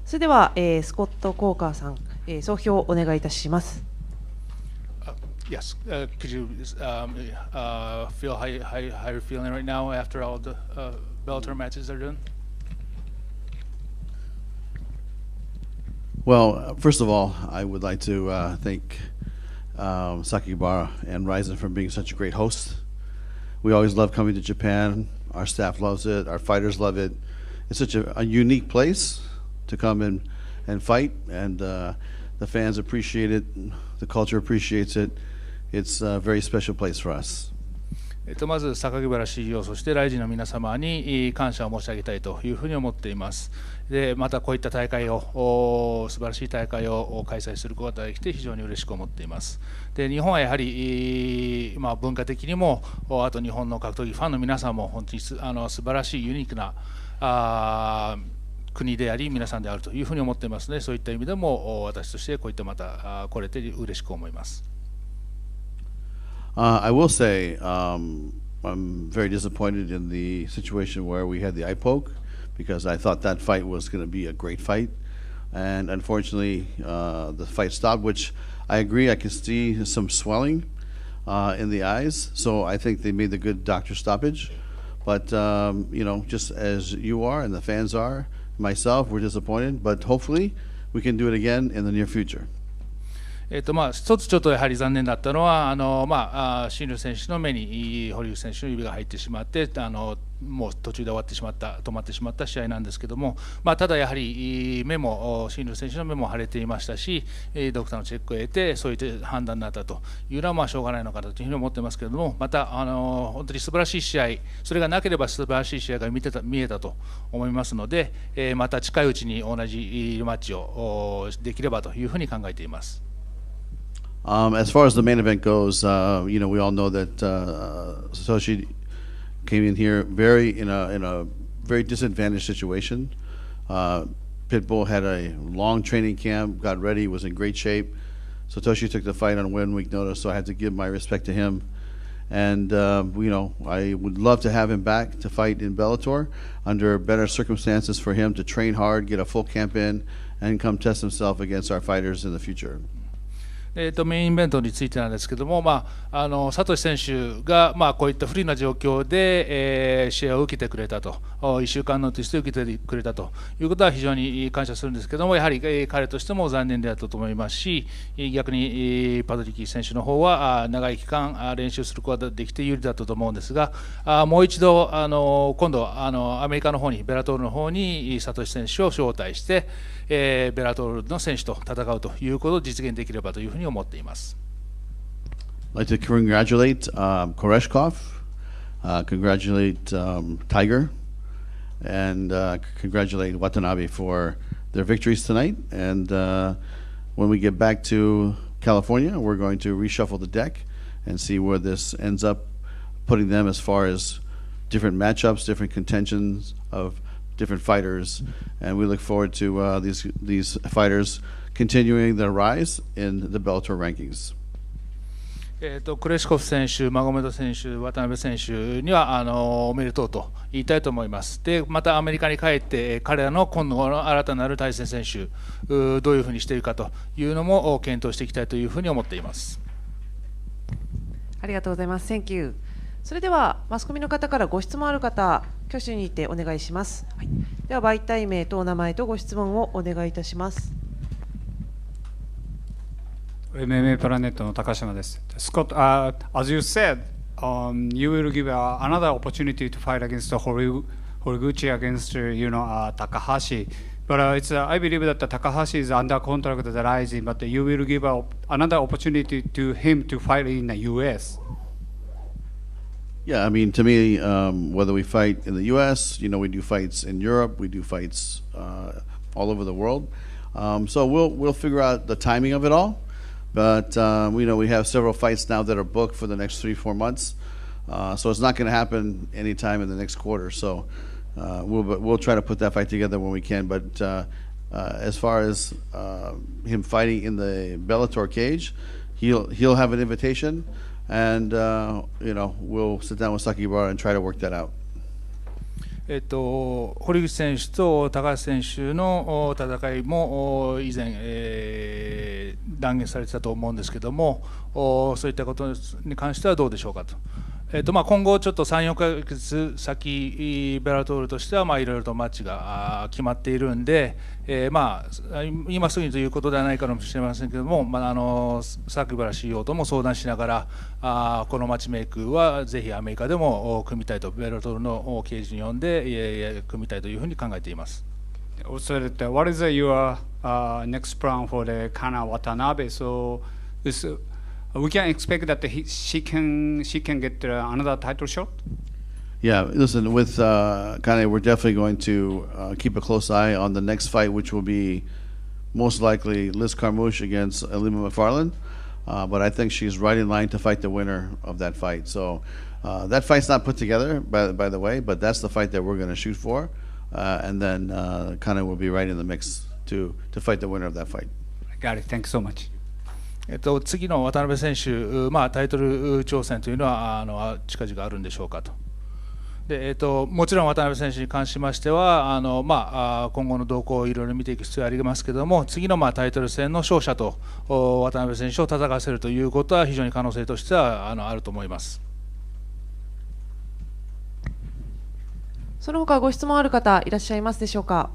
それでは、スコット・コーカーさん、総評をお願いいたします。Yes. Could you feel how you're feeling right now after all the Bellator matches they're doing? Well, first of all, I would like to thank Sakibara and RIZIN for being such a great host. We always love coming to Japan. Our staff loves it. Our fighters love it. It's such a unique place to come and fight, and the fans appreciate it. The culture appreciates it. It's a very special place for us. まず榊原 CEO、そしてRIZINの皆様に感謝を申し上げたいというふうに思っています。でまたこういった大会を素晴らしい大会を開催することができて非常に嬉しく思っています。で日本はやはり、文化的にもあと日本の格闘技ファンの皆さんも本当に素晴らしいユニークな国であり皆さんであるというふうに思っていますので、そういった意味でも私としてこういったまた来れて嬉しく思います。I will say I'm very disappointed in the situation where we had the eye poke, because I thought that fight was going to be a great fight, and unfortunately the fight stopped, which I agree, I can see some swelling in the eyes, so I think they made the good doctor stoppage. But you know, just as you are and the fans are, myself, we're disappointed, but hopefully we can do it again in the near future. 一つちょっとやはり残念だったのは新竜選手の目に堀口選手の指が入ってしまってもう途中で終わってしまった止まってしまった試合なんですけども、ただやはり目も新竜選手の目も腫れていましたし、ドクターのチェックを得てそういった判断になったというのはしょうがないのかなというふうに思ってますけれども、また本当に素晴らしい試合、それがなければ素晴らしい試合が見えたと思いますので、また近いうちに同じマッチをできればというふうに考えています。As far as the main event goes, you know, we all know that Satoshi came in here in a very disadvantaged situation. Pitbull had a long training camp, got ready, was in great shape. Satoshi took the fight on 1 week notice, so I had to give my respect to him. And you know, I would love to have him back to fight in Bellator under better circumstances for him to train hard, get a full camp in, and come test himself against our fighters in the future. メインイベントについてなんですけども、サトシ選手がこういった不利な状況で、試合を受けてくれたと、1週間のとして受けてくれたということは非常に感謝するんですけども、やはり、彼としても残念であったと思いますし、逆にパトリキー選手の方は長い期間練習することができて有利だったと思うんですが、もう一度今度アメリカの方にベラトールの方にサトシ選手を招待して、ベラトールの選手と戦うということを実現できればというふうに思っています。I'd like to congratulate Koreshkov, congratulate Tiger, and congratulate Watanabe for their victories tonight. And when we get back to California, we're going to reshuffle the deck and see where this ends up putting them as far as different matchups, different contentions of different fighters, and we look forward to these fighters continuing their rise in the Bellator rankings. クレシコフ選手、マゴメド選手、渡辺選手にはおめでとうと言いたいと思います。で、またアメリカに帰って彼らの今後の新たなる対戦選手、どういうふうにしているかというのも検討していきたいというふうに思っています。ありがとうございます。Thank you。それではマスコミの方からご質問ある方、挙手にてお願いします。はい、では媒体名とお名前とご質問をお願いいたします。MMA プラネットの高島です。Scott, as you said, you will give another opportunity to fight against Horiguchi against Takahashi. But I believe that Takahashi is under contract with RIZIN, but you will give another opportunity to him to fight in the U.S. Yeah, I mean, to me, whether we fight in the U.S., you know, we do fights in Europe, we do fights all over the world. So we'll figure out the timing of it all. But you know, we have several fights now that are booked for the next 3-4 months. So it's not going to happen anytime in the next quarter. So we'll try to put that fight together when we can. But as far as him fighting in the Bellator cage, he'll have an invitation. And you know, we'll sit down with Sakibara and try to work that out. 堀口選手と高橋選手の戦いも以前、断言されてたと思うんですけども、そういったことに関してはどうでしょうかと。今後、ちょっと3、4ヶ月先、ベラトールとしてはいろいろとマッチが決まっているんで、今すぐにということではないかもしれませんけれども、榊原 CEO とも相談しながら、このマッチメイクはぜひアメリカでも組みたいと、ベラトールの掲示に呼んで組みたいというふうに考えています。Also, what is your next plan for the Kana Watanabe? So, we can expect that she can get another title shot. Yeah, listen, with Kane, we're definitely going to keep a close eye on the next fight, which will be most likely Liz Carmouche against Alima McFarland. But I think she's right in line to fight the winner of that fight. So that fight's not put together, by the way, but that's the fight that we're going to shoot for. And then Kane will be right in the mix to fight the winner of that fight. Got it. Thanks so much. 次の渡辺選手、タイトル挑戦というのは近々あるんでしょうかと。でもちろん渡辺選手に関しましては今後の動向をいろいろ見ていく必要がありますけれども、次のタイトル戦の勝者と渡辺選手を戦わせるということは非常に可能性としてはあると思います。その他ご質問ある方いらっしゃいますでしょうか。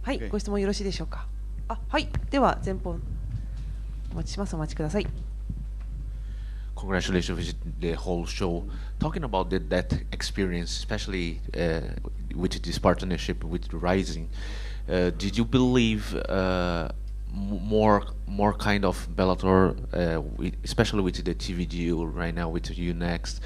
はい、ご質問よろしいでしょうか。はい、では前方お待ちします。お待ちください。Congratulations with the whole show. Talking about that experience, especially with this partnership with RIZIN, did you believe more kind of Bellator, especially with the TV deal right now with you next?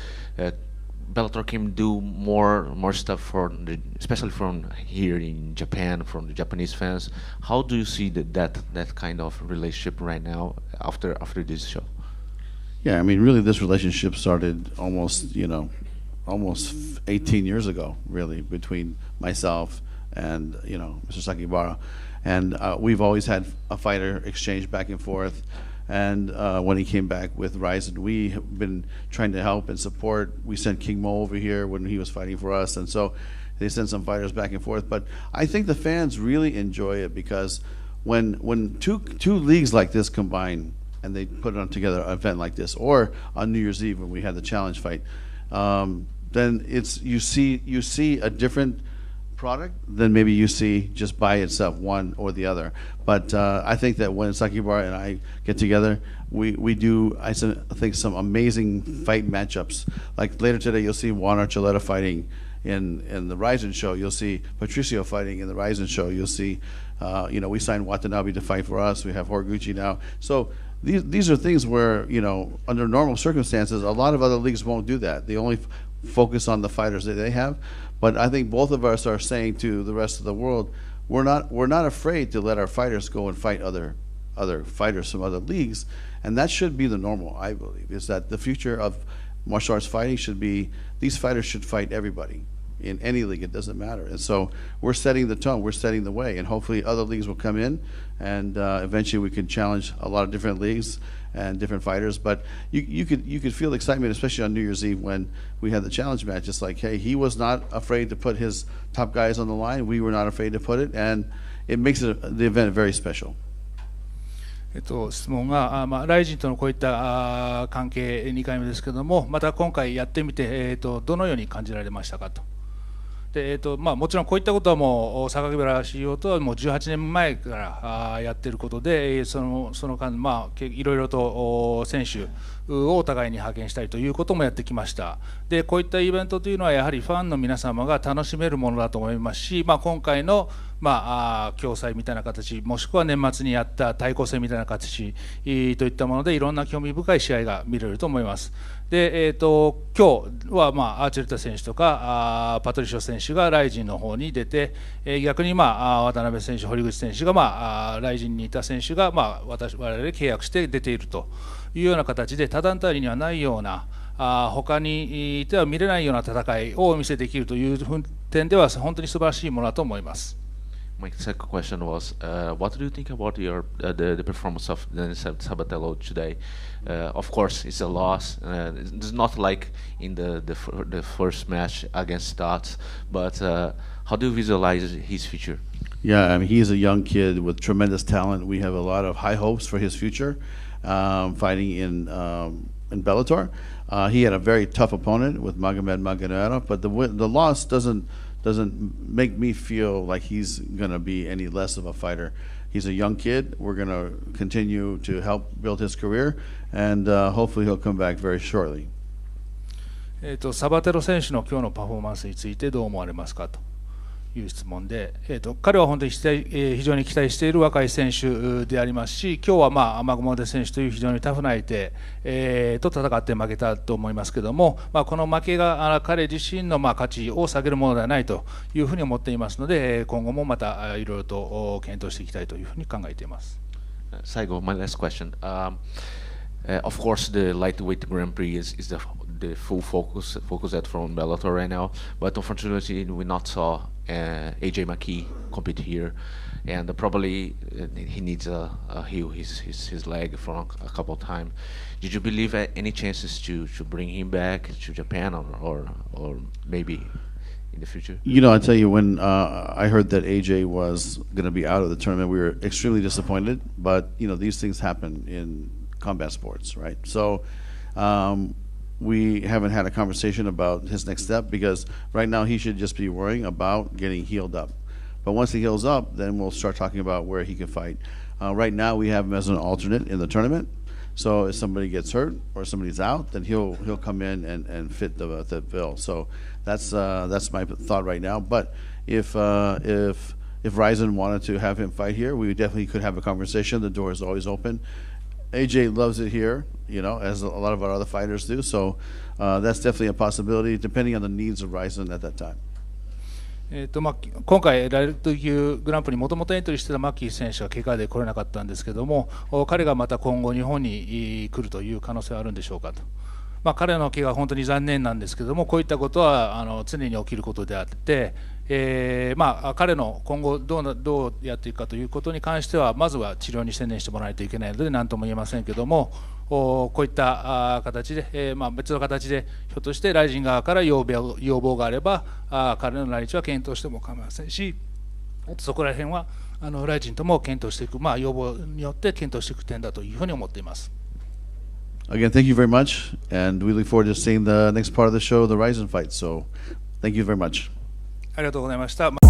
Bellator can do more stuff for especially from here in Japan, from the Japanese fans. How do you see that kind of relationship right now after this show? Yeah, I mean, really, this relationship started almost 18 years ago, really, between myself and Mr. Sakibara, and we've always had a fighter exchange back and forth. And when he came back with RIZIN, we have been trying to help and support. We sent King Mo over here when he was fighting for us, and so they sent some fighters back and forth. But I think the fans really enjoy it because when two leagues like this combine and they put on together an event like this, or on New Year's Eve when we had the challenge fight, then it's you see a different product than maybe you see just by itself, one or the other. But I think that when Sakibara and I get together, we do, I think, some amazing fight matchups. Like later today, you'll see Juan Archuleta fighting in the RIZIN show. You'll see Patricio fighting in the RIZIN show. You'll see, we signed Watanabe to fight for us. We have Horiguchi now. So these are things where, under normal circumstances, a lot of other leagues won't do that. They only focus on the fighters that they have. But I think both of us are saying to the rest of the world, we're not afraid to let our fighters go and fight other fighters from other leagues, and that should be the normal. I believe is that the future of martial arts fighting should be these fighters should fight everybody in any league. It doesn't matter. And so we're setting the tone, we're setting the way, and hopefully other leagues will come in, and eventually we can challenge a lot of different leagues and different fighters. But you could feel excitement, especially on New Year's Eve when we had the challenge match. It's like, hey, he was not afraid to put his top guys on the line. We were not afraid to put it, and it makes the event very special. 質問が、RIZINとのこういった関係2回目ですけれども、また今回やってみて、どのように感じられましたかと。でもちろんこういったことはもう榊原 CEO とはもう18年前からやっていることで、その間、いろいろと選手をお互いに派遣したりということもやってきました。でこういったイベントというのはやはりファンの皆様が楽しめるものだと思いますし、今回の共催みたいな形、もしくは年末にやった対抗戦みたいな形といったものでいろんな興味深い試合が見れると思います。で今日はアーチェルタ選手とかパトリショ選手がRIZINの方に出て、逆に渡辺選手、堀口選手がRIZINにいた選手が我々で契約して出ているというような形で、他団体にはないような他にいては見れないような戦いをお見せできるという点では本当に素晴らしいものだと思います。My second question was, what do you think about the performance of Denis Sabatello today? Of course, it's a loss. It's not like in the first match against Stats, but how do you visualize his future? Yeah, I mean, he's a young kid with tremendous talent. We have a lot of high hopes for his future, fighting in Bellator. He had a very tough opponent with Magomed Magomedov, but the loss doesn't make me feel like he's going to be any less of a fighter. He's a young kid. We're going to continue to help build his career, and hopefully he'll come back very shortly. サバテロ選手の今日のパフォーマンスについてどう思われますかという質問で、彼は本当に非常に期待している若い選手でありますし、今日はマゴモデ選手という非常にタフな相手、と戦って負けたと思いますけども、この負けが彼自身の価値を下げるものではないというふうに思っていますので、今後もまたいろいろと検討していきたいというふうに考えています。最後、my last question. Of course, the lightweight Grand Prix is the full focus at from Bellator right now, but unfortunately we not saw AJ McKee compete here, and probably he needs a heal his leg for a couple of times. Did you believe any chances to bring him back to Japan or maybe in the future? You know, I tell you, when I heard that AJ was going to be out of the tournament, we were extremely disappointed. But you know, these things happen in combat sports, right? So we haven't had a conversation about his next step, because right now he should just be worrying about getting healed up. But once he heals up, then we'll start talking about where he can fight. Right now we have him as an alternate in the tournament. So if somebody gets hurt or somebody's out, then he'll come in and fit the bill. So that's my thought right now. But if RIZIN wanted to have him fight here, we definitely could have a conversation. The door is always open. AJ loves it here, you know, as a lot of our other fighters do. So that's definitely a possibility, depending on the needs of RIZIN at that time. 今回、ライト級グランプリにもともとエントリーしていたマッキー選手は怪我で来れなかったんですけども、彼がまた今後、日本に来るという可能性はあるんでしょうかと。彼の怪我は本当に残念なんですけども、こういったことは常に起きることであって、彼の今後どうやっていくかということに関しては、まずは治療に専念してもらわないといけないので何とも言えませんけども、こういった形で、別の形でひょっとしてRIZIN側から要望があれば彼の来日は検討しても構いませんし、そこら辺はRIZINとも検討していく、要望によって検討していく点だというふうに思っています。Again, thank you very much, and we look forward to seeing the next part of the show, the RIZIN fight. So, thank you very much. ありがとうございました。